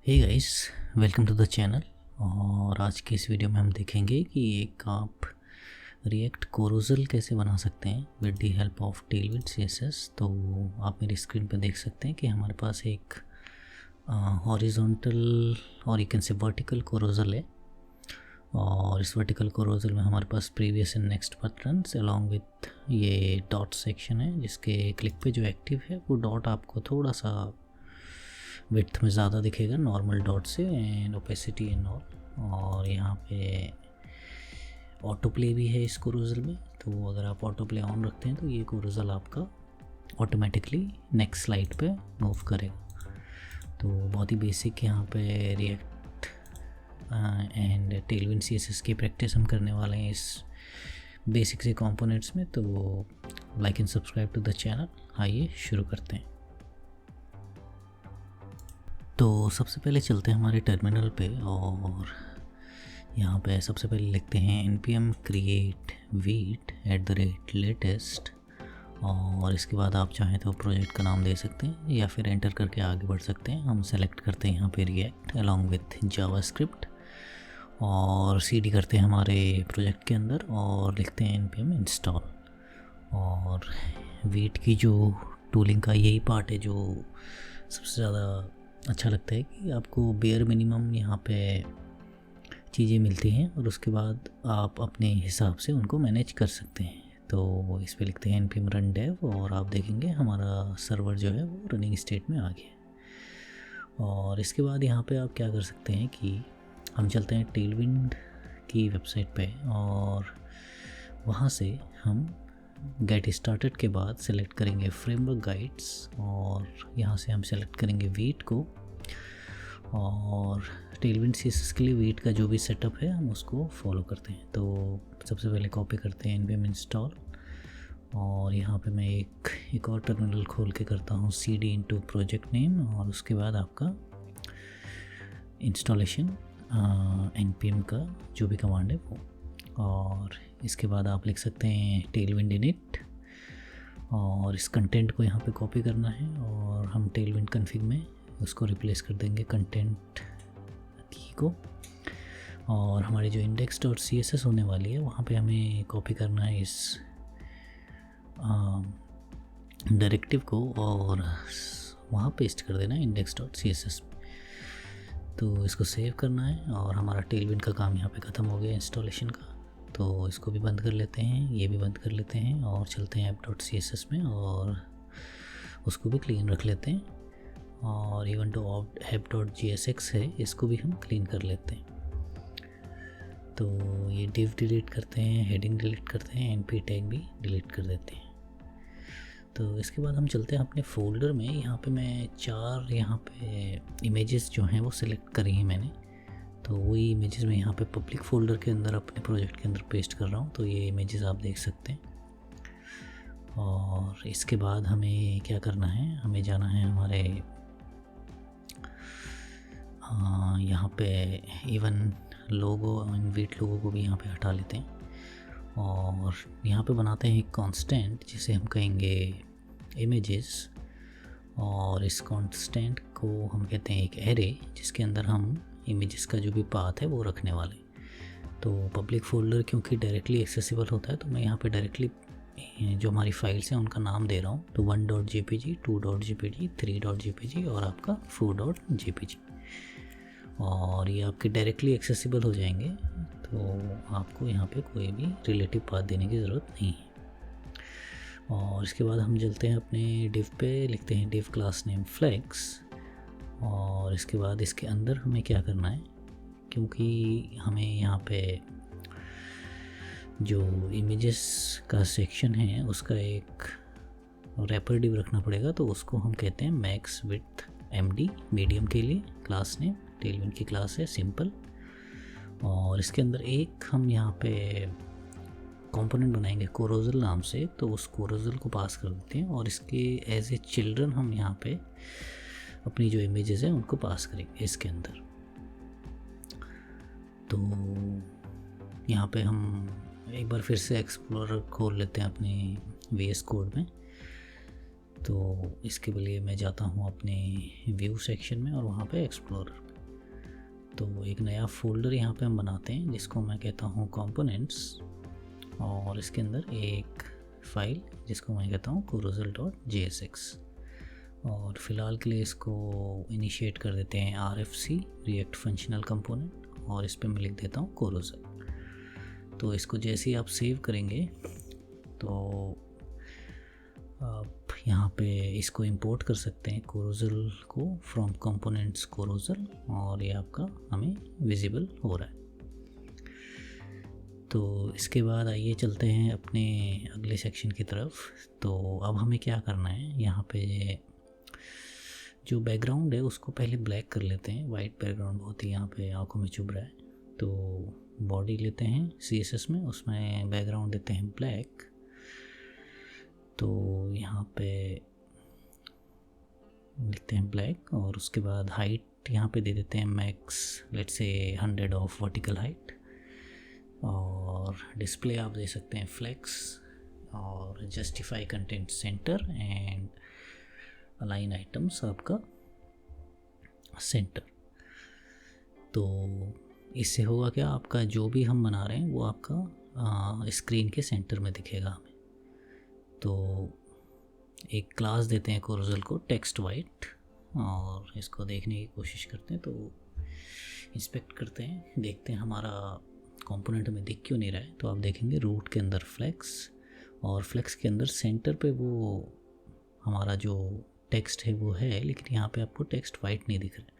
Hey guys, welcome to the channel. और आज के इस वीडियो में हम देखेंगे कि एक आप रिएक्ट कोरोजल कैसे बना सकते हैं with the help of Tailwind CSS. तो आप मेरी स्क्रीन पर देख सकते हैं कि हमारे पास एक हॉरिजॉन्टल और you can say vertical carousel है। और इस वर्टिकल कोरोजल में हमारे पास previous and next buttons along with ये डॉट सेक्शन है, जिसके क्लिक पे जो एक्टिव है वो डॉट आपको थोड़ा सा विड्थ में ज़्यादा दिखेगा नॉर्मल डॉट से, एंड ओपेसिटी एंड ऑल। और यहाँ पे ऑटो प्ले भी है इस कोरोजल में, तो अगर आप ऑटो प्ले ऑन रखते हैं तो ये कोरोजल आपका ऑटोमेटिकली नेक्स्ट स्लाइड पे मूव करेगा। तो बहुत ही बेसिक यहाँ पे रिएक्ट एंड टेलविंड सीएसएस की प्रैक्टिस हम करने वाले हैं इस बेसिक से कंपोनेंट्स में। तो like and subscribe to the channel. आइए शुरू करते हैं। तो सबसे पहले चलते हैं हमारे टर्मिनल पे और यहाँ पे सबसे पहले लिखते हैं npm create weed @latest। और इसके बाद आप चाहें तो प्रोजेक्ट का नाम दे सकते हैं या फिर एंटर करके आगे बढ़ सकते हैं। हम सेलेक्ट करते हैं यहाँ पे रिएक्ट अलॉन्ग विथ जावास्क्रिप्ट और cd करते हैं हमारे प्रोजेक्ट के अंदर और लिखते हैं npm install। और वीट की जो टूलिंग का यही पार्ट है जो सबसे ज़्यादा अच्छा लगता है कि आपको बेयर मिनिमम यहाँ पे चीज़ें मिलती हैं और उसके बाद आप अपने हिसाब से उनको मैनेज कर सकते हैं। तो इस पे लिखते हैं npm run dev और आप देखेंगे हमारा सर्वर जो है वो रनिंग स्टेट में आ गया। और इसके बाद यहाँ पे आप क्या कर सकते हैं कि हम चलते हैं टेलविंड की वेबसाइट पे और वहाँ से हम गेट स्टार्टेड के बाद सेलेक्ट करेंगे फ्रेमवर्क गाइड्स और यहाँ से हम सेलेक्ट करेंगे वीट को। और टेलविंड सीएसएस के लिए वीट का जो भी सेटअप है हम उसको फॉलो करते हैं। तो सबसे पहले कॉपी करते हैं npm इंस्टॉल और यहाँ पे मैं एक और टर्मिनल खोल के करता हूँ cd इंटू प्रोजेक्ट नेम और उसके बाद आपका इंस्टॉलेशन npm का जो भी कमांड है वो। और इसके बाद आप लिख सकते हैं टेलविंड इनिट और इस कंटेंट को यहाँ पे कॉपी करना है और हम टेलविंड कॉन्फ़िग में उसको रिप्लेस कर देंगे कंटेंट की को। और हमारी जो index.css होने वाली है वहाँ पे हमें कॉपी करना है इस डायरेक्टिव को और वहाँ पेस्ट कर देना है index.css। तो इसको सेव करना है और हमारा टेलविंड का काम यहाँ पे ख़त्म हो गया इंस्टॉलेशन का। तो इसको भी बंद कर लेते हैं, ये भी बंद कर लेते हैं और चलते हैं app.css में और उसको भी क्लीन रख लेते हैं। और इवन तो app.jsx है, इसको भी हम क्लीन कर लेते हैं। तो ये div डिलीट करते हैं, हेडिंग डिलीट करते हैं, np टैग भी डिलीट कर देते हैं। तो इसके बाद हम चलते हैं अपने फोल्डर में। यहाँ पे मैं 4 यहाँ पे इमेजेस जो हैं वो सिलेक्ट करी हैं मैंने। तो वही इमेजेस मैं यहाँ पे पब्लिक फ़ोल्डर के अंदर अपने प्रोजेक्ट के अंदर पेस्ट कर रहा हूँ। तो ये इमेजेस आप देख सकते हैं। और इसके बाद हमें क्या करना है, हमें जाना है हमारे यहाँ पे इवन लोगो एंड वीट लोगो को भी यहाँ पे हटा लेते हैं और यहाँ पे बनाते हैं एक कांस्टेंट जिसे हम कहेंगे इमेजेस। और इस कांस्टेंट को हम कहते हैं एक एरे जिसके अंदर हम इमेजेस का जो भी पाथ है वो रखने वाले। तो पब्लिक फ़ोल्डर क्योंकि डायरेक्टली एक्सेसिबल होता है तो मैं यहाँ पे डायरेक्टली जो हमारी फाइल्स हैं उनका नाम दे रहा हूँ। तो 1.jpg 2.jpg 3.jpg और आपका 4.jpg और ये आपके डायरेक्टली एक्सेसिबल हो जाएंगे। तो आपको यहाँ पे कोई भी रिलेटिव पाथ देने की ज़रूरत नहीं है। और इसके बाद हम चलते हैं अपने डिव पे, लिखते हैं डिव क्लास नेम फ्लेक्स। और इसके बाद इसके अंदर हमें क्या करना है, क्योंकि हमें यहाँ पे जो इमेजेस का सेक्शन है उसका एक रैपर डिव रखना पड़ेगा। तो उसको हम कहते हैं मैक्स विड्थ md मीडियम के लिए। क्लास नेम टेलविंड की क्लास है सिंपल। और इसके अंदर एक हम यहाँ पे कंपोनेंट बनाएंगे कोरोजल नाम से, तो उस कोरोजल को पास कर देते हैं और इसके एज ए चिल्ड्रन हम यहाँ पे अपनी जो इमेजेस हैं उनको पास करेंगे इसके अंदर। तो यहाँ पे हम एक बार फिर से एक्सप्लोरर खोल लेते हैं अपने VS कोड में। तो इसके लिए मैं जाता हूँ अपने व्यू सेक्शन में और वहाँ पे एक्सप्लोरर पे। तो एक नया फोल्डर यहाँ पे हम बनाते हैं जिसको मैं कहता हूँ कंपोनेंट्स, और इसके अंदर एक फाइल जिसको मैं कहता हूँ carousel.jsx, और फिलहाल के लिए इसको इनिशिएट कर देते हैं RFC रिएक्ट फंक्शनल कंपोनेंट, और इस पर मैं लिख देता हूँ carousel। तो इसको जैसे ही आप सेव करेंगे तो आप यहाँ पे इसको इंपोर्ट कर सकते हैं carousel को फ्रॉम कंपोनेंट्स carousel, और ये आपका हमें विजिबल हो रहा है। तो इसके बाद आइए चलते हैं अपने अगले सेक्शन की तरफ। तो अब हमें क्या करना है, यहाँ पे जो बैकग्राउंड है उसको पहले ब्लैक कर लेते हैं। वाइट बैकग्राउंड बहुत ही यहाँ पे आंखों में चुभ रहा है, तो बॉडी लेते हैं CSS में, उसमें बैकग्राउंड देते हैं ब्लैक। तो यहाँ पे लिखते हैं ब्लैक, और उसके बाद हाइट यहाँ पे दे देते हैं max, let's say 100 of vertical height, और डिस्प्ले आप दे सकते हैं फ्लेक्स, और justify content centre and align items आपका सेंटर। तो इससे होगा क्या, आपका जो भी हम बना रहे हैं वो आपका स्क्रीन के सेंटर में दिखेगा हमें। तो एक क्लास देते हैं carousel को टेक्स्ट वाइट, और इसको देखने की कोशिश करते हैं। तो इंस्पेक्ट करते हैं, देखते हैं हमारा कंपोनेंट में दिख क्यों नहीं रहा है। तो आप देखेंगे रूट के अंदर फ्लेक्स, और फ्लेक्स के अंदर सेंटर पे वो हमारा जो टेक्स्ट है वो है, लेकिन यहाँ पे आपको टेक्स्ट वाइट नहीं दिख रहा है।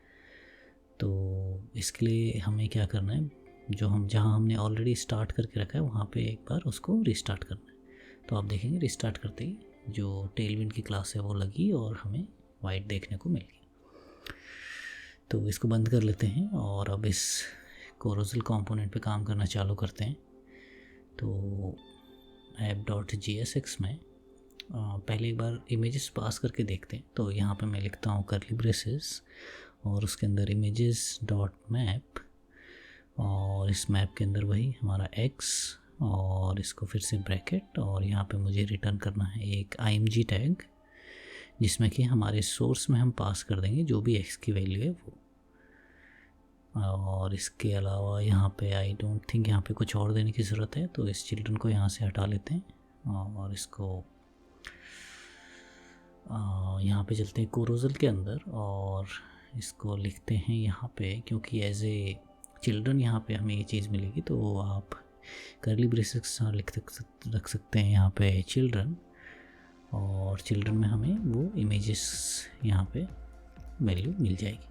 तो इसके लिए हमें क्या करना है, जो हम जहाँ हमने ऑलरेडी स्टार्ट करके रखा है वहाँ पे एक बार उसको रिस्टार्ट करना है। तो आप देखेंगे रिस्टार्ट करते ही जो टेलविंड की क्लास है वो लगी और हमें वाइट देखने को मिल गया। तो इसको बंद कर लेते हैं और अब इस carousel कंपोनेंट पे काम करना चालू करते हैं। तो app.jsx में पहले एक बार इमेजेस पास करके देखते हैं। तो यहाँ पे मैं लिखता हूँ कर्ली ब्रेसेस, और उसके अंदर images.map, और इस मैप के अंदर वही हमारा x, और इसको फिर से ब्रैकेट, और यहाँ पे मुझे रिटर्न करना है एक img टैग, जिसमें कि हमारे सोर्स में हम पास कर देंगे जो भी x की वैल्यू है वो। और इसके अलावा यहाँ पे आई डोंट थिंक यहाँ पे कुछ और देने की ज़रूरत है, तो इस चिल्ड्रन को यहाँ से हटा लेते हैं और इसको यहाँ पे चलते हैं carousel के अंदर, और इसको लिखते हैं यहाँ पे, क्योंकि एज ए चिल्ड्रन यहाँ पे हमें ये चीज़ मिलेगी। तो आप कर्ली ब्रेसेस रख सकते हैं यहाँ पे चिल्ड्रन, और चिल्ड्रन में हमें वो इमेजेस यहाँ पे वैल्यू मिल जाएगी।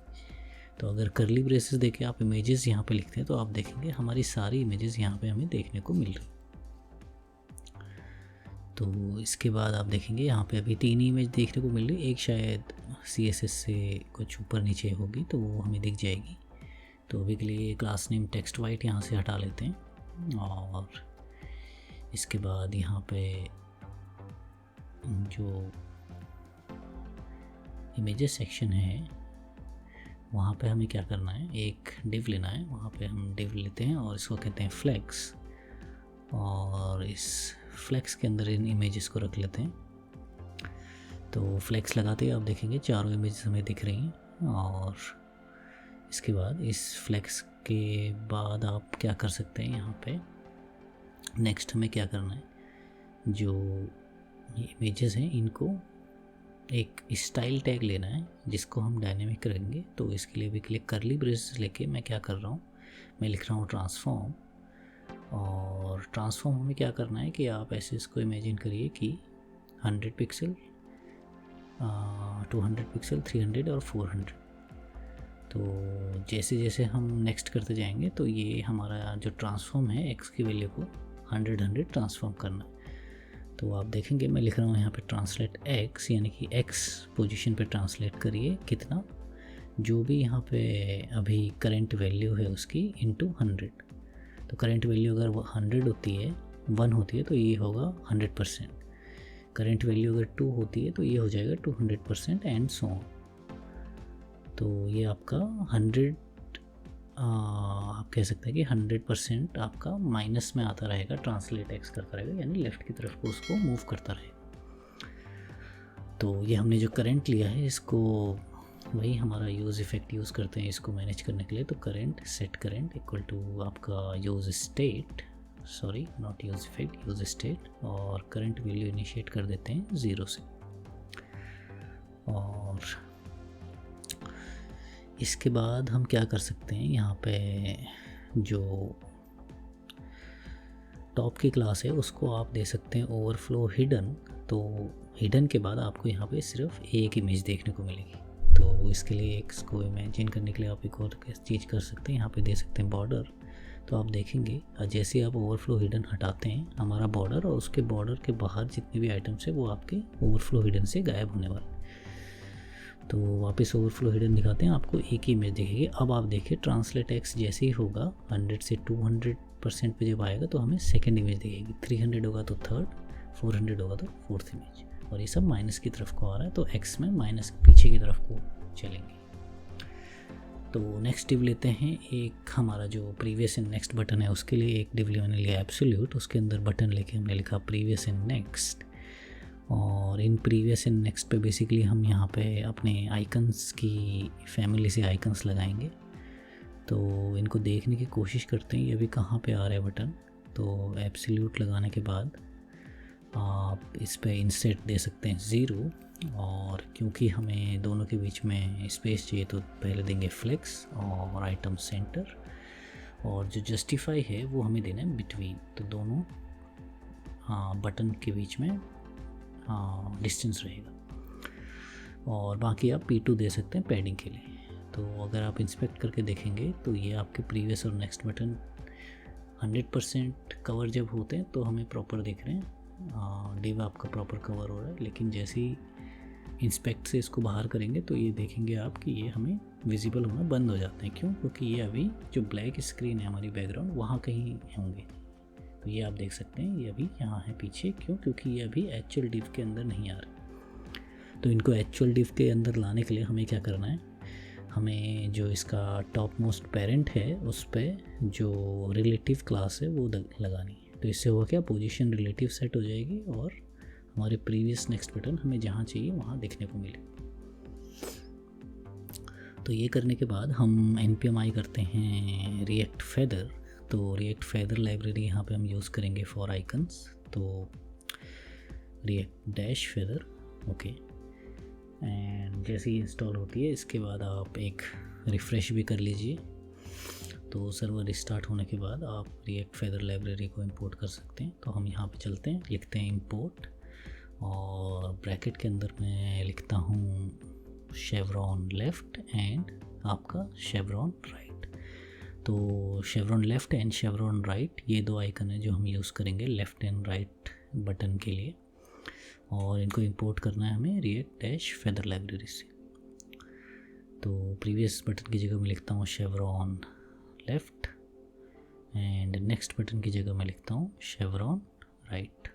तो अगर कर्ली ब्रेसेस देके आप इमेजेस यहाँ पे लिखते हैं तो आप देखेंगे हमारी सारी इमेजेस यहाँ पे हमें देखने को मिल रही। तो इसके बाद आप देखेंगे यहाँ पे अभी 3 इमेज देखने को मिल रही, एक शायद CSS से कुछ ऊपर नीचे होगी तो वो हमें दिख जाएगी। तो अभी के लिए क्लास नेम टेक्स्ट वाइट यहाँ से हटा लेते हैं, और इसके बाद यहाँ पे जो इमेजेस सेक्शन है वहाँ पे हमें क्या करना है, एक डिव लेना है। वहाँ पे हम डिव लेते हैं और इसको कहते हैं फ्लेक्स, और इस फ्लेक्स के अंदर इन इमेजेस को रख लेते हैं। तो फ्लेक्स लगाते ही आप देखेंगे चारों इमेजेस हमें दिख रही हैं। और इसके बाद इस फ्लेक्स के बाद आप क्या कर सकते हैं, यहाँ पे नेक्स्ट हमें क्या करना है, जो इमेजेस हैं इनको एक स्टाइल टैग लेना है जिसको हम डायनेमिक करेंगे। तो इसके लिए भी के लिए कर्ली ब्रेसेस लेके मैं क्या कर रहा हूँ, मैं लिख रहा हूँ ट्रांसफॉर्म। और ट्रांसफॉर्म हमें क्या करना है कि आप ऐसे इसको इमेजिन करिए कि 100 पिक्सल, 200 पिक्सल, 300 और 400। तो जैसे जैसे हम नेक्स्ट करते जाएंगे तो ये हमारा जो ट्रांसफॉर्म है x की वैल्यू को 100 ट्रांसफॉर्म करना है। तो आप देखेंगे मैं लिख रहा हूँ यहाँ पे ट्रांसलेट x, यानी कि x पोजीशन पे ट्रांसलेट करिए कितना, जो भी यहाँ पे अभी करंट वैल्यू है उसकी इंटू 100। तो करंट वैल्यू अगर वो 100 होती है, 1 होती है तो ये होगा 100%। करंट वैल्यू अगर 2 होती है तो ये हो जाएगा 200% एंड सो ऑन। तो ये आपका 100 आप कह सकते हैं कि 100% आपका माइनस में आता रहेगा, ट्रांसलेट एक्स करता रहेगा, यानी लेफ़्ट की तरफ को उसको मूव करता रहेगा। तो ये हमने जो करंट लिया है इसको वही हमारा यूज़ इफ़ेक्ट यूज़ करते हैं इसको मैनेज करने के लिए। तो current set current equal to आपका use state, sorry not use effect, use state, और करंट वैल्यू इनिशिएट कर देते हैं 0 से। और इसके बाद हम क्या कर सकते हैं, यहाँ पे जो टॉप की क्लास है उसको आप दे सकते हैं ओवरफ्लो हिडन। तो हिडन के बाद आपको यहाँ पे सिर्फ एक इमेज देखने को मिलेगी। तो इसके लिए इसको इमेजिन करने के लिए आप एक और चीज़ कर सकते हैं, यहाँ पे दे सकते हैं बॉर्डर। तो आप देखेंगे जैसे आप ओवरफ्लो हिडन हटाते हैं, हमारा बॉर्डर और उसके बॉर्डर के बाहर जितने भी आइटम्स है वो आपके ओवरफ्लो हिडन से गायब होने वाले। तो वापस ओवरफ्लो हिडन दिखाते हैं, आपको एक ही इमेज दिखेगी। अब आप देखिए ट्रांसलेट एक्स जैसे ही होगा 100 से 200% पे जब आएगा तो हमें सेकेंड इमेज दिखेगी, 300 होगा तो थर्ड, 400 होगा तो फोर्थ इमेज, और ये सब माइनस की तरफ को आ रहा है। तो एक्स में माइनस पीछे की तरफ को चलेंगे। तो नेक्स्ट डिव लेते हैं, एक हमारा जो प्रीवियस एंड नेक्स्ट बटन है उसके लिए एक डिव मैंने लिया एब्सोल्यूट, उसके अंदर बटन लेके हमने लिखा प्रीवियस एंड नेक्स्ट। और इन प्रीवियस एंड नेक्स्ट पे बेसिकली हम यहाँ पे अपने आइकन्स की फैमिली से आइकन्स लगाएंगे। तो इनको देखने की कोशिश करते हैं ये अभी कहाँ पे आ रहा है बटन। तो एब्सोल्यूट लगाने के बाद आप इस पे इंसर्ट दे सकते हैं 0, और क्योंकि हमें दोनों के बीच में स्पेस चाहिए तो पहले देंगे फ्लेक्स और आइटम सेंटर, और जो जस्टिफाई है वो हमें देना है बिटवीन। तो दोनों बटन के बीच में डिस्टेंस रहेगा। और बाकी आप P2 दे सकते हैं पैडिंग के लिए। तो अगर आप इंस्पेक्ट करके देखेंगे तो ये आपके प्रीवियस और नेक्स्ट बटन 100% कवर जब होते हैं तो हमें प्रॉपर दिख रहे हैं, डिव आपका प्रॉपर कवर हो रहा है। लेकिन जैसे ही इंस्पेक्ट से इसको बाहर करेंगे तो ये देखेंगे आप कि ये हमें विजिबल होना बंद हो जाते हैं। क्यों? क्योंकि ये अभी जो ब्लैक स्क्रीन है हमारी बैकग्राउंड वहाँ कहीं होंगे। तो ये आप देख सकते हैं ये अभी यहाँ है पीछे। क्यों? क्योंकि ये अभी एक्चुअल डिव के अंदर नहीं आ रहे। तो इनको एक्चुअल डिव के अंदर लाने के लिए हमें क्या करना है, हमें जो इसका टॉप मोस्ट पेरेंट है उस पर जो रिलेटिव क्लास है वो लगानी है। तो इससे हुआ क्या, पोजीशन रिलेटिव सेट हो जाएगी और हमारे प्रीवियस नेक्स्ट बटन हमें जहाँ चाहिए वहाँ देखने को मिले। तो ये करने के बाद हम npmi करते हैं रिएक्ट फेदर। तो रिएक्ट फेदर लाइब्रेरी यहाँ पे हम यूज़ करेंगे फॉर आइकन्स। तो react dash feather, okay. And जैसे ही इंस्टॉल होती है इसके बाद आप एक रिफ़्रेश भी कर लीजिए। तो सर्वर रिस्टार्ट होने के बाद आप रिएक्ट फेदर लाइब्रेरी को इंपोर्ट कर सकते हैं। तो हम यहाँ पे चलते हैं, लिखते हैं इंपोर्ट, और ब्रैकेट के अंदर मैं लिखता हूँ शेवरॉन लेफ़्ट एंड आपका शेवरॉन राइट। तो chevron left and chevron right ये दो आइकन है जो हम यूज़ करेंगे लेफ़्ट एंड राइट बटन के लिए, और इनको इंपोर्ट करना है हमें रिएक्ट डैश फेदर लाइब्रेरी से। तो प्रीवियस बटन की जगह मैं लिखता हूँ chevron left, and next button की जगह मैं लिखता हूँ शेवरॉन राइट।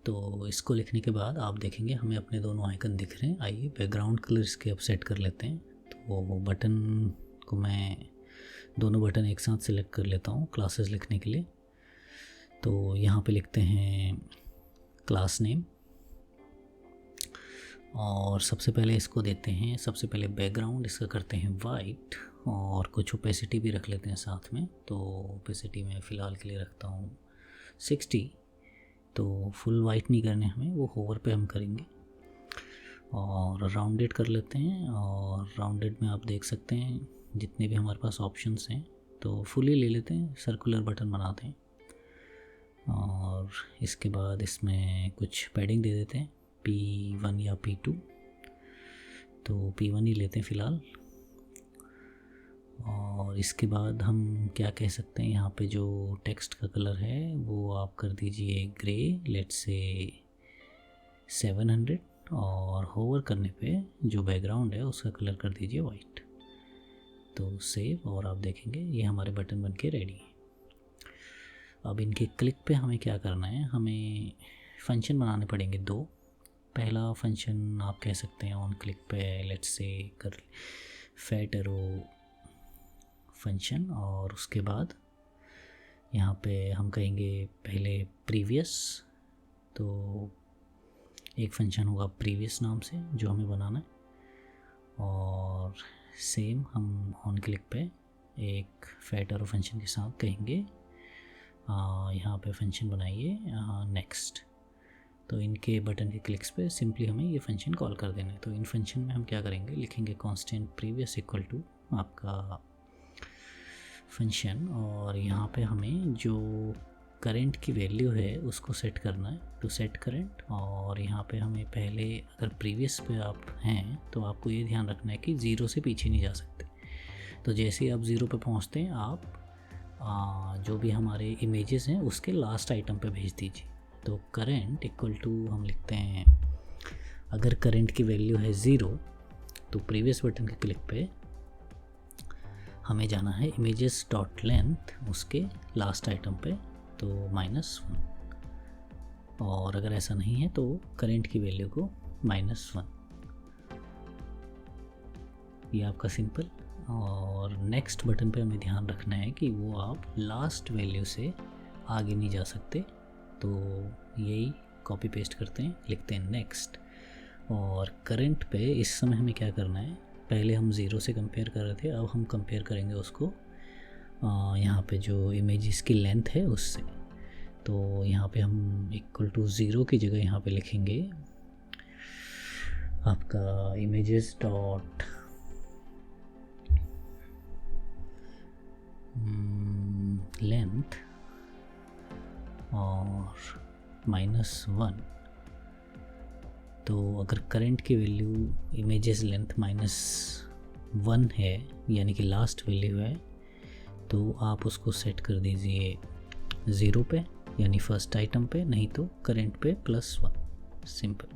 तो इसको लिखने के बाद आप देखेंगे हमें अपने दोनों आइकन दिख रहे हैं। आइए बैकग्राउंड कलर इसके अब सेट कर लेते हैं। तो वो बटन को मैं दोनों बटन एक साथ सिलेक्ट कर लेता हूँ क्लासेस लिखने के लिए। तो यहाँ पे लिखते हैं क्लास नेम, और सबसे पहले इसको देते हैं, सबसे पहले बैकग्राउंड इसका करते हैं वाइट, और कुछ ओपेसिटी भी रख लेते हैं साथ में। तो ओपेसिटी में फ़िलहाल के लिए रखता हूँ 60। तो फुल वाइट नहीं करने हमें, वो होवर पे हम करेंगे। और राउंडेड कर लेते हैं, और राउंडेड में आप देख सकते हैं जितने भी हमारे पास ऑप्शंस हैं तो फुली ले लेते हैं, सर्कुलर बटन बनाते हैं। और इसके बाद इसमें कुछ पैडिंग दे देते हैं P1 या P2। तो P1 ही लेते हैं फ़िलहाल। और इसके बाद हम क्या कह सकते हैं, यहाँ पे जो टेक्स्ट का कलर है वो आप कर दीजिए ग्रे, लेट्स से 700, और होवर करने पे जो बैकग्राउंड है उसका कलर कर दीजिए वाइट। तो सेव, और आप देखेंगे ये हमारे बटन बन के रेडी है। अब इनके क्लिक पे हमें क्या करना है, हमें फंक्शन बनाने पड़ेंगे दो। पहला फंक्शन आप कह सकते हैं ऑन क्लिक पे लेट्स से कर फैट एरो फंक्शन, और उसके बाद यहाँ पे हम कहेंगे पहले प्रीवियस। तो एक फंक्शन होगा प्रीवियस नाम से जो हमें बनाना है, और सेम हम ऑन क्लिक पे एक फैट एरो फंक्शन के साथ कहेंगे यहाँ पे फंक्शन बनाइए नेक्स्ट। तो इनके बटन के क्लिक्स पे सिंपली हमें ये फंक्शन कॉल कर देना है। तो इन फंक्शन में हम क्या करेंगे, लिखेंगे कांस्टेंट प्रीवियस इक्वल टू आपका फंक्शन, और यहाँ पे हमें जो करंट की वैल्यू है उसको सेट करना है। तो सेट करंट, और यहाँ पे हमें पहले अगर प्रीवियस पे आप हैं तो आपको ये ध्यान रखना है कि 0 से पीछे नहीं जा सकते। तो जैसे ही आप 0 पे पहुँचते हैं आप जो भी हमारे इमेजेस हैं उसके लास्ट आइटम पे भेज दीजिए। तो करंट इक्वल टू हम लिखते हैं, अगर करंट की वैल्यू है 0 तो प्रीवियस बटन के क्लिक पे हमें जाना है इमेजेस डॉट लेंथ उसके लास्ट आइटम पे, तो -1। और अगर ऐसा नहीं है तो करंट की वैल्यू को -1। ये आपका सिंपल। और नेक्स्ट बटन पे हमें ध्यान रखना है कि वो आप लास्ट वैल्यू से आगे नहीं जा सकते। तो यही कॉपी पेस्ट करते हैं, लिखते हैं नेक्स्ट। और करंट पे इस समय हमें क्या करना है, पहले हम 0 से कंपेयर कर रहे थे, अब हम कंपेयर करेंगे उसको यहाँ पे जो इमेजेस की लेंथ है उससे। तो यहाँ पे हम इक्वल टू 0 की जगह यहाँ पे लिखेंगे आपका इमेजेस डॉट लेंथ और -1। तो अगर करंट की वैल्यू इमेजेस लेंथ -1 है यानी कि लास्ट वैल्यू है, तो आप उसको सेट कर दीजिए 0 पे यानी फर्स्ट आइटम पे, नहीं तो करंट पे +1। सिंपल।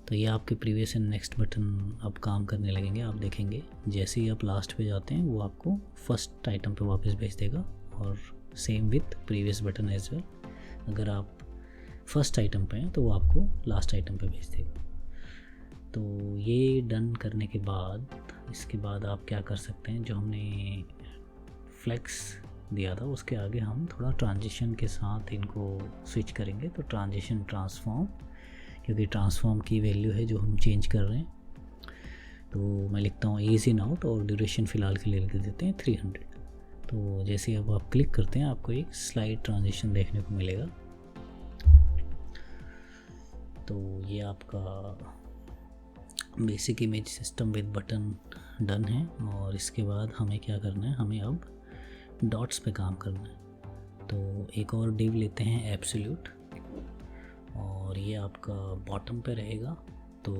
तो ये आपके प्रीवियस एंड नेक्स्ट बटन अब काम करने लगेंगे। आप देखेंगे जैसे ही आप लास्ट पे जाते हैं वो आपको फर्स्ट आइटम पे वापस भेज देगा, और same with previous button as well. अगर आप फर्स्ट आइटम पे हैं तो वो आपको लास्ट आइटम पे भेज देगा। तो ये डन करने के बाद इसके बाद आप क्या कर सकते हैं, जो हमने फ्लेक्स दिया था उसके आगे हम थोड़ा ट्रांजिशन के साथ इनको स्विच करेंगे। तो ट्रांजिशन ट्रांसफॉर्म, क्योंकि ट्रांसफॉर्म की वैल्यू है जो हम चेंज कर रहे हैं। तो मैं लिखता हूँ ईज इन आउट, और ड्यूरेशन फ़िलहाल के लिए लिख देते हैं 300। तो जैसे अब आप क्लिक करते हैं आपको एक स्लाइड ट्रांजिशन देखने को मिलेगा। तो ये आपका basic image system with button done है। और इसके बाद हमें क्या करना है, हमें अब डॉट्स पे काम करना है। तो एक और डिव लेते हैं एब्सोल्यूट, और ये आपका बॉटम पे रहेगा। तो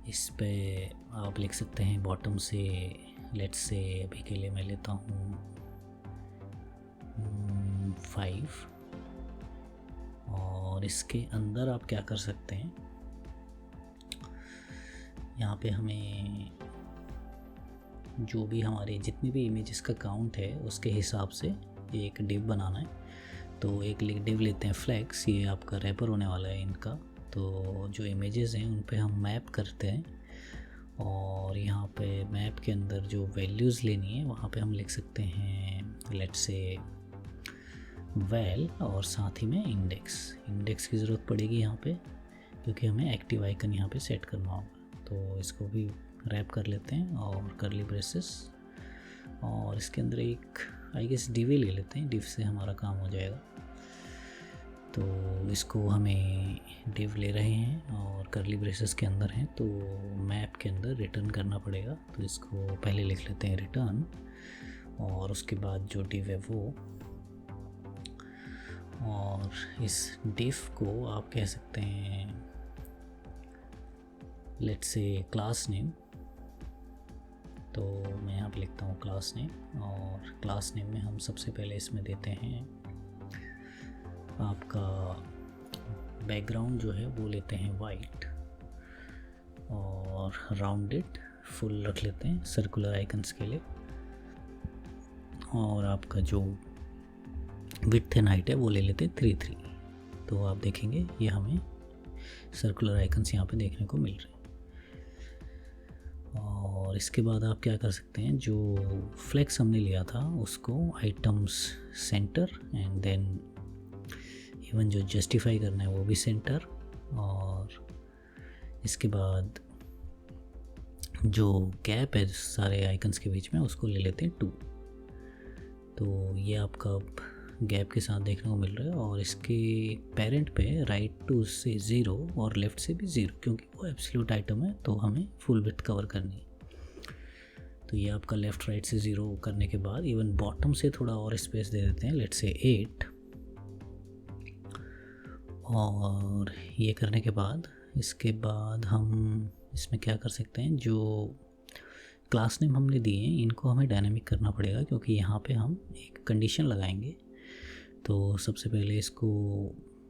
इस पे आप लिख सकते हैं बॉटम से, लेट्स से अभी के लिए मैं लेता हूँ 5। और इसके अंदर आप क्या कर सकते हैं, यहाँ पे हमें जो भी हमारे जितनी भी इमेजेस का काउंट है उसके हिसाब से एक डिव बनाना है। तो एक डिव लेते हैं फ्लैक्स, ये आपका रैपर होने वाला है इनका। तो जो इमेजेस हैं उन पे हम मैप करते हैं, और यहाँ पे मैप के अंदर जो वैल्यूज़ लेनी है वहाँ पे हम लिख सकते हैं लेट्स से वैल, और साथ ही में इंडेक्स की ज़रूरत पड़ेगी यहाँ पे, क्योंकि हमें एक्टिव आइकन यहाँ पे सेट करना होगा। तो इसको भी रैप कर लेते हैं और करली ब्रेसेस, और इसके अंदर एक आई गेस डिव ले लेते हैं, डिव से हमारा काम हो जाएगा। तो इसको हमें डिव ले रहे हैं और करली ब्रेसेस के अंदर हैं, तो मैप के अंदर रिटर्न करना पड़ेगा। तो इसको पहले लिख लेते हैं रिटर्न, और उसके बाद जो डिव है वो, और इस डिव को आप कह सकते हैं लेट्स से क्लास नेम। तो मैं यहाँ पे लिखता हूँ क्लास नेम, और क्लास नेम में हम सबसे पहले इसमें देते हैं आपका बैकग्राउंड जो है वो लेते हैं वाइट, और राउंडेड फुल रख लेते हैं सर्कुलर आइकन्स के लिए, और आपका जो विड्थ एंड हाइट है वो ले लेते हैं 3:3। तो आप देखेंगे ये हमें सर्कुलर आइकन्स यहाँ पे देखने को मिल रहे हैं। और इसके बाद आप क्या कर सकते हैं, जो फ्लेक्स हमने लिया था उसको items center and then even जो जस्टिफाई करना है वो भी सेंटर, और इसके बाद जो गैप है सारे आइकन्स के बीच में उसको ले लेते हैं 2। तो ये आपका गैप के साथ देखने को मिल रहा है, और इसके पेरेंट पे राइट टू से 0 और लेफ़्ट से भी 0, क्योंकि वो एब्सोल्यूट आइटम है तो हमें फुल विड्थ कवर करनी है। तो ये आपका लेफ़्ट राइट से 0 करने के बाद इवन बॉटम से थोड़ा और स्पेस दे देते हैं, लेट्स से 8। और ये करने के बाद इसके बाद हम इसमें क्या कर सकते हैं, जो क्लास नेम हमने दिए हैं इनको हमें डायनामिक करना पड़ेगा, क्योंकि यहाँ पे हम एक कंडीशन लगाएंगे। तो सबसे पहले इसको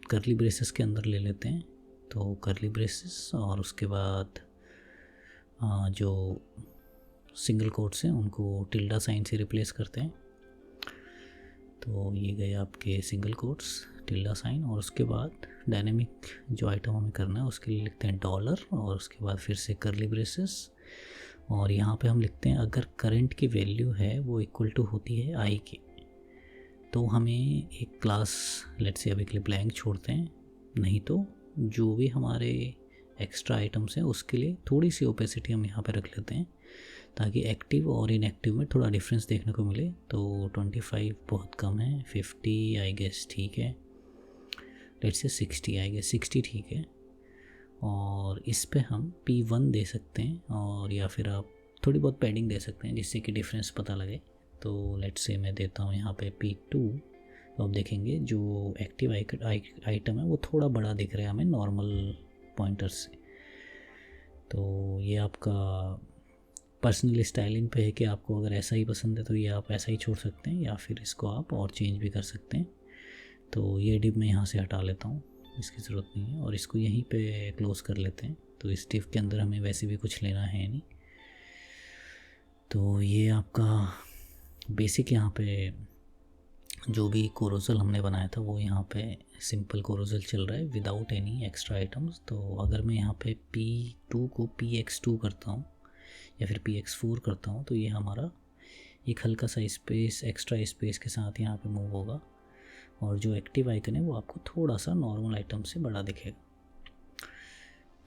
करली ब्रेसेस के अंदर ले लेते हैं। तो करली ब्रेसेस और उसके बाद जो सिंगल कोट्स हैं उनको टिल्डा साइन से रिप्लेस करते हैं। तो ये गए आपके सिंगल कोट्स, टिल्डा साइन, और उसके बाद डायनेमिक जो आइटम हमें करना है उसके लिए लिखते हैं $, और उसके बाद फिर से करली ब्रेसेस, और यहाँ पे हम लिखते हैं अगर करंट की वैल्यू है वो इक्वल टू होती है आई के, तो हमें एक क्लास लेट्स से अभी के लिए ब्लैंक छोड़ते हैं, नहीं तो जो भी हमारे एक्स्ट्रा आइटम्स हैं उसके लिए थोड़ी सी ओपेसिटी हम यहाँ पे रख लेते हैं, ताकि एक्टिव और इनएक्टिव में थोड़ा डिफरेंस देखने को मिले। तो 25 बहुत कम है, 50 आई गेस ठीक है, लेट्स से 60 आई गेस 60 ठीक है, और इस पे हम P1 दे सकते हैं, और या फिर आप थोड़ी बहुत पैडिंग दे सकते हैं जिससे कि डिफरेंस पता लगे। तो लेट्स से मैं देता हूँ यहाँ पे P2। तो आप देखेंगे जो एक्टिव आइटम है वो थोड़ा बड़ा दिख रहा है हमें नॉर्मल पॉइंटर से। तो ये आपका पर्सनल स्टाइलिंग पे है कि आपको अगर ऐसा ही पसंद है तो ये आप ऐसा ही छोड़ सकते हैं, या फिर इसको आप और चेंज भी कर सकते हैं। तो ये डिव मैं यहाँ से हटा लेता हूँ, इसकी ज़रूरत नहीं है, और इसको यहीं पे क्लोज़ कर लेते हैं। तो इस डिव के अंदर हमें वैसे भी कुछ लेना है नहीं। तो ये आपका बेसिक यहाँ पे जो भी कोरोजल हमने बनाया था वो यहाँ पे सिंपल कोरोजल चल रहा है विदाउट एनी एक्स्ट्रा आइटम्स। तो अगर मैं यहाँ पे P2 को PX2 करता हूँ या फिर PX4 करता हूँ तो ये हमारा एक हल्का सा स्पेस, एक्स्ट्रा स्पेस के साथ यहाँ पे मूव होगा, और जो एक्टिव आइकन है वो आपको थोड़ा सा नॉर्मल आइटम से बड़ा दिखेगा।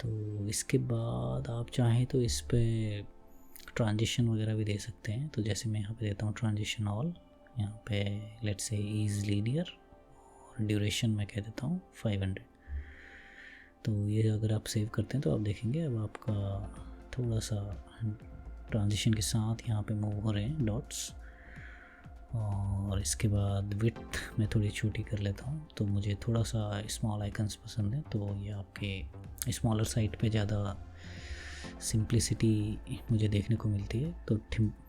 तो इसके बाद आप चाहें तो इस पर ट्रांजिशन वगैरह भी दे सकते हैं। तो जैसे मैं यहाँ पे देता हूँ ट्रांजिशन ऑल, यहाँ पे लेट्स से इज लीनियर, और ड्यूरेशन मैं कह देता हूँ 500। तो ये अगर आप सेव करते हैं तो आप देखेंगे अब आपका थोड़ा सा ट्रांजिशन के साथ यहाँ पे मूव हो रहे हैं डॉट्स। और इसके बाद विड्थ मैं थोड़ी छोटी कर लेता हूँ, तो मुझे थोड़ा सा स्मॉल आइकन्स पसंद है। तो ये आपके स्मॉलर साइड पे ज़्यादा सिंप्लिसिटी मुझे देखने को मिलती है, तो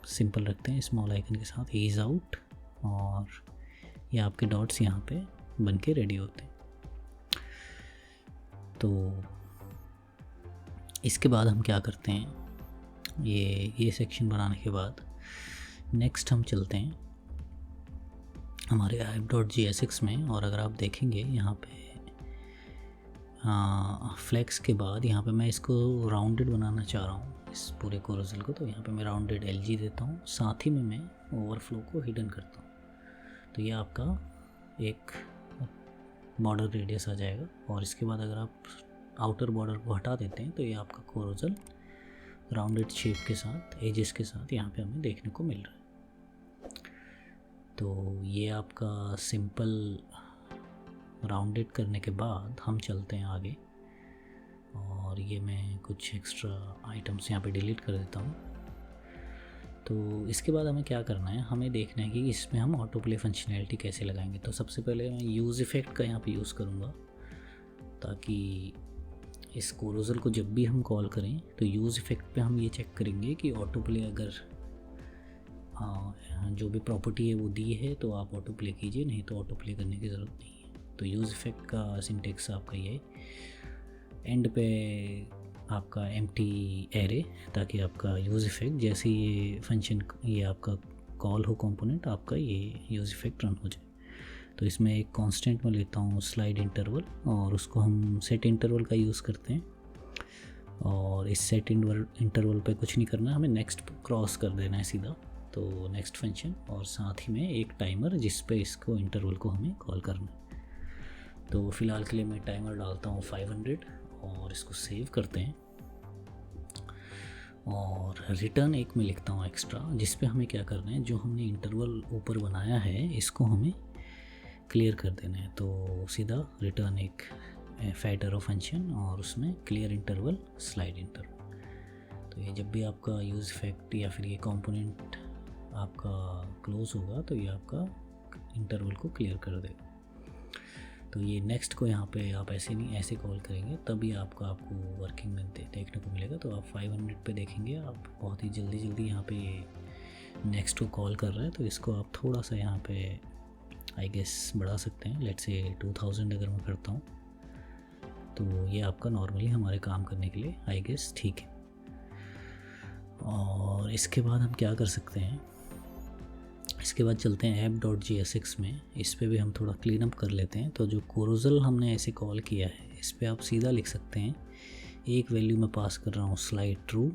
सिंपल रखते हैं स्मॉल आइकन के साथ, ईज आउट, और ये आपके डॉट्स यहाँ पे बन के रेडी होते हैं। तो इसके बाद हम क्या करते हैं, ये सेक्शन बनाने के बाद नेक्स्ट हम चलते हैं हमारे app.jsx में। और अगर आप देखेंगे यहाँ पे फ्लेक्स के बाद यहाँ पे मैं इसको राउंडेड बनाना चाह रहा हूँ इस पूरे कोरोजल को, तो यहाँ पे मैं राउंडेड LG देता हूँ, साथ ही में मैं ओवरफ्लो को हिडन करता हूँ। तो ये आपका एक बॉर्डर रेडियस आ जाएगा, और इसके बाद अगर आप आउटर बॉर्डर को हटा देते हैं तो ये आपका कोरोजल राउंडेड शेप के साथ, एजेस के साथ यहाँ पे हमें देखने को मिल रहा है। तो ये आपका सिंपल राउंडेड करने के बाद हम चलते हैं आगे, और ये मैं कुछ एक्स्ट्रा आइटम्स यहाँ पे डिलीट कर देता हूँ। तो इसके बाद हमें क्या करना है, हमें देखना है कि इसमें हम ऑटो प्ले फंक्शनैलिटी कैसे लगाएंगे। तो सबसे पहले मैं यूज़ इफ़ेक्ट का यहाँ पे यूज़ करूँगा, ताकि इस कोरोजल को जब भी हम कॉल करें तो यूज़ इफ़ेक्ट पे हम ये चेक करेंगे कि ऑटो प्ले अगर जो भी प्रॉपर्टी है वो दी है तो आप ऑटो प्ले कीजिए, नहीं तो ऑटो प्ले करने की ज़रूरत नहीं है। तो यूज़ इफ़ेक्ट का सिंटेक्स आपका ये एंड पे आपका एम्प्टी एरे, ताकि आपका यूज़ इफ़ेक्ट जैसे ये फंक्शन ये आपका कॉल हो कंपोनेंट, आपका ये यूज़ इफ़ेक्ट रन हो जाए। तो इसमें एक कांस्टेंट में लेता हूँ स्लाइड इंटरवल, और उसको हम सेट इंटरवल का यूज़ करते हैं। और इस सेट इंटरवल पे कुछ नहीं करना, हमें नेक्स्ट क्रॉस कर देना है सीधा, तो नेक्स्ट फंक्शन, और साथ ही में एक टाइमर जिस पे इसको इंटरवल को हमें कॉल करना है। तो फ़िलहाल के लिए मैं टाइमर डालता हूँ 500 और इसको सेव करते हैं। और रिटर्न एक में लिखता हूँ एक्स्ट्रा, जिस पे हमें क्या करना है, जो हमने इंटरवल ऊपर बनाया है इसको हमें क्लियर कर देना है। तो सीधा रिटर्न एक फैट एरो फंक्शन और उसमें क्लियर इंटरवल स्लाइड इंटरवल। तो ये जब भी आपका यूज़ इफेक्ट या फिर ये कंपोनेंट आपका क्लोज होगा तो ये आपका इंटरवल को क्लियर कर देगा। तो ये नेक्स्ट को यहाँ पे आप ऐसे नहीं, ऐसे कॉल करेंगे तभी आपको वर्किंग में देखने को मिलेगा। तो आप 500 पे देखेंगे, आप बहुत ही जल्दी यहाँ पे नेक्स्ट को कॉल कर रहे हैं। तो इसको आप थोड़ा सा यहाँ पे आई गेस बढ़ा सकते हैं। लेट्स से 2000 अगर मैं करता हूँ तो ये आपका नॉर्मली हमारे काम करने के लिए आई गेस ठीक है। और इसके बाद हम क्या कर सकते हैं, इसके बाद चलते हैं app.jsx में। इस पे भी हम थोड़ा क्लीन अप कर लेते हैं। तो जो कोरोजल हमने ऐसे कॉल किया है इस पे आप सीधा लिख सकते हैं, एक वैल्यू मैं पास कर रहा हूँ स्लाइड ट्रू,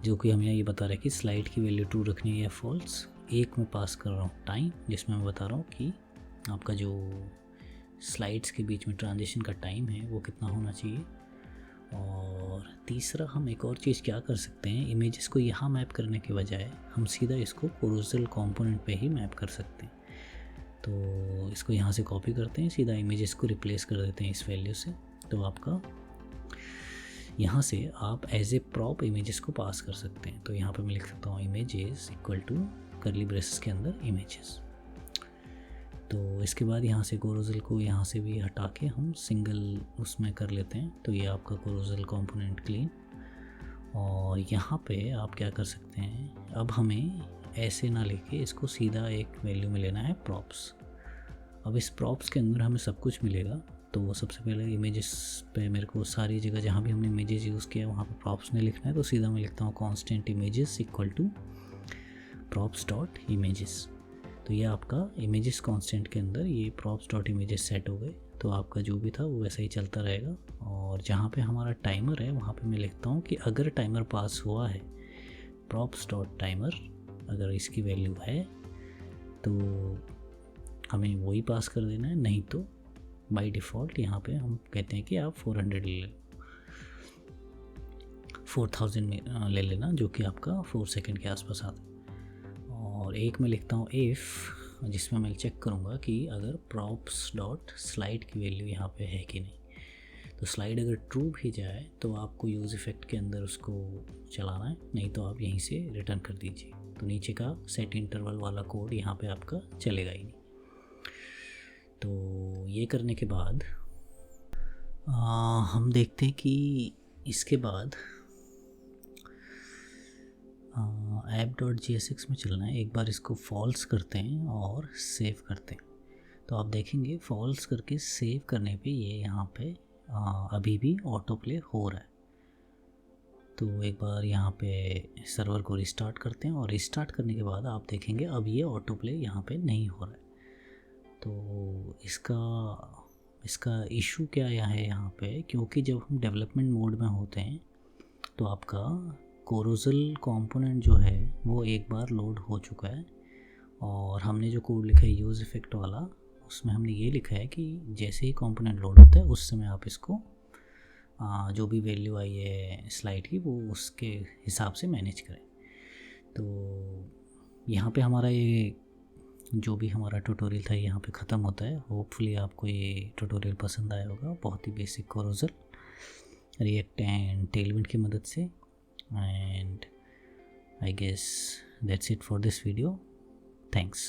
जो कि हमें ये बता रहा है कि स्लाइड की वैल्यू ट्रू रखनी है या फॉल्स। एक मैं पास कर रहा हूँ टाइम, जिसमें मैं बता रहा हूँ कि आपका जो स्लाइड्स के बीच में ट्रांजिशन का टाइम है वो कितना होना चाहिए। और तीसरा हम एक और चीज़ क्या कर सकते हैं, इमेजेस को यहाँ मैप करने के बजाय हम सीधा इसको कोरोजल कंपोनेंट पे ही मैप कर सकते हैं। तो इसको यहाँ से कॉपी करते हैं, सीधा इमेजेस को रिप्लेस कर देते हैं इस वैल्यू से। तो आपका यहाँ से आप एज ए प्रॉप इमेजेस को पास कर सकते हैं। तो यहाँ पे मैं लिख सकता हूँ images equal to curly braces के अंदर इमेजेस। तो इसके बाद यहाँ से कोरोजल को यहाँ से भी हटा के हम सिंगल उसमें कर लेते हैं। तो ये आपका कोरोजल कंपोनेंट क्लीन। और यहाँ पे आप क्या कर सकते हैं, अब हमें ऐसे ना लेके इसको सीधा एक वैल्यू में लेना है प्रॉप्स। अब इस प्रॉप्स के अंदर हमें सब कुछ मिलेगा। तो सबसे पहले इमेजेस पे मेरे को सारी जगह जहाँ भी हमने इमेजेस यूज़ किया वहाँ पे प्रॉप्स नहीं लिखना है। तो सीधा मैं लिखता हूँ constant images equal to props dot images. तो ये आपका इमेजेस कांस्टेंट के अंदर ये प्रॉप्स डॉट इमेजेस सेट हो गए। तो आपका जो भी था वो वैसा ही चलता रहेगा। और जहाँ पे हमारा टाइमर है वहाँ पे मैं लिखता हूँ कि अगर टाइमर पास हुआ है, प्रॉप्स डॉट टाइमर अगर इसकी वैल्यू है तो हमें वही पास कर देना है, नहीं तो बाय डिफ़ॉल्ट यहाँ पे हम कहते हैं कि आप 400 ले लो, 4000 में ले लेना, जो कि आपका 4 सेकेंड के आसपास आता है। और एक मैं लिखता हूँ इफ़, जिसमें मैं चेक करूँगा कि अगर प्रॉप्स डॉट स्लाइड की वैल्यू यहाँ पे है कि नहीं। तो स्लाइड अगर ट्रू भी जाए तो आपको यूज़ इफेक्ट के अंदर उसको चलाना है, नहीं तो आप यहीं से रिटर्न कर दीजिए। तो नीचे का सेट इंटरवल वाला कोड यहाँ पे आपका चलेगा ही नहीं। तो ये करने के बाद हम देखते हैं कि इसके बाद app.jsx में चलना है। एक बार इसको फॉल्स करते हैं और सेव करते हैं। तो आप देखेंगे फॉल्स करके सेव करने पे ये यहाँ पे अभी भी ऑटो प्ले हो रहा है। तो एक बार यहाँ पे सर्वर को रिस्टार्ट करते हैं और रिस्टार्ट करने के बाद आप देखेंगे अब ये ऑटो प्ले यहाँ पे नहीं हो रहा है। तो इसका इशू क्या है यहाँ पे, क्योंकि जब हम डेवलपमेंट मोड में होते हैं तो आपका कोरोजल कंपोनेंट जो है वो एक बार लोड हो चुका है। और हमने जो कोड लिखा है यूज़ इफेक्ट वाला, उसमें हमने ये लिखा है कि जैसे ही कंपोनेंट लोड होता है उस समय आप इसको जो भी वैल्यू आई है स्लाइड की वो उसके हिसाब से मैनेज करें। तो यहाँ पे हमारा ये जो भी हमारा ट्यूटोरियल था यहाँ पे ख़त्म होता है। होपफुली आपको ये ट्यूटोरियल पसंद आया होगा। बहुत ही बेसिक कोरोजल रिएक्ट एंड टेलविंड की मदद से। And I guess that's it for this video. Thanks.